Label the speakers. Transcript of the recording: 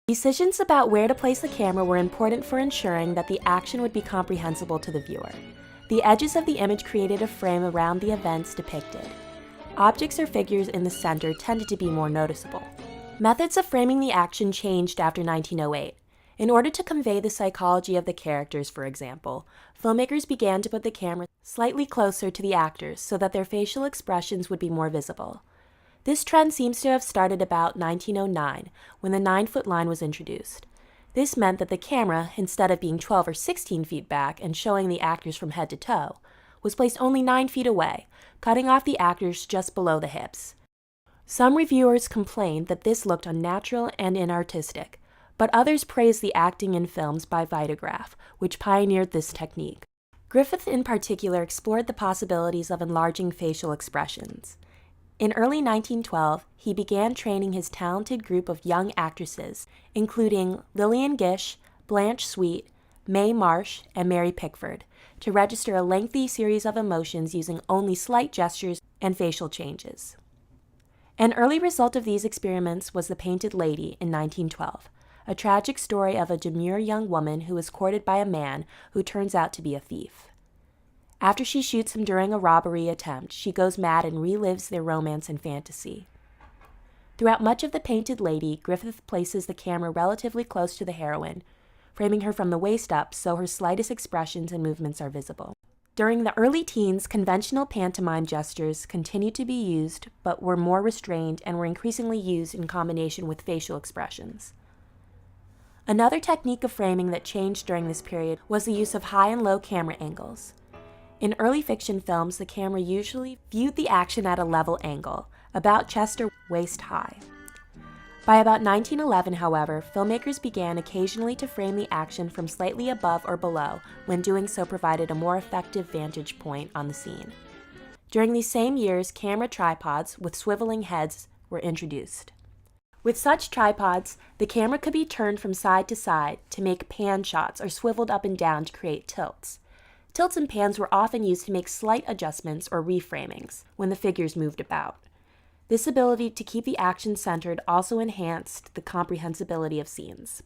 Speaker 1: Decisions about where to place the camera were important for ensuring that the action would be comprehensible to the viewer. The edges of the image created a frame around the events depicted. Objects or figures in the center tended to be more noticeable. Methods of framing the action changed after 1908. In order to convey the psychology of the characters, for example, filmmakers began to put the camera slightly closer to the actors so that their facial expressions would be more visible. This trend seems to have started about 1909, when the 9-foot line was introduced. This meant that the camera, instead of being 12 or 16 feet back and showing the actors from head to toe, was placed only 9 feet away, cutting off the actors just below the hips. Some reviewers complained that this looked unnatural and inartistic, but others praised the acting in films by Vitagraph, which pioneered this technique. Griffith in particular explored the possibilities of enlarging facial expressions. In early 1912, he began training his talented group of young actresses, including Lillian Gish, Blanche Sweet, Mae Marsh, and Mary Pickford, to register a lengthy series of emotions using only slight gestures and facial changes. An early result of these experiments was The Painted Lady in 1912, a tragic story of a demure young woman who is courted by a man who turns out to be a thief. After she shoots him during a robbery attempt, she goes mad and relives their romance and fantasy. Throughout much of The Painted Lady, Griffith places the camera relatively close to the heroine, framing her from the waist up so her slightest expressions and movements are visible. During the early teens, conventional pantomime gestures continued to be used, but were more restrained and were increasingly used in combination with facial expressions. Another technique of framing that changed during this period was the use of high and low camera angles. In early fiction films, the camera usually viewed the action at a level angle, about chest or waist high. By about 1911, however, filmmakers began occasionally to frame the action from slightly above or below, when doing so provided a more effective vantage point on the scene. During these same years, camera tripods with swiveling heads were introduced. With such tripods, the camera could be turned from side to side to make pan shots or swiveled up and down to create tilts. Tilts and pans were often used to make slight adjustments or reframings when the figures moved about. This ability to keep the action centered also enhanced the comprehensibility of scenes.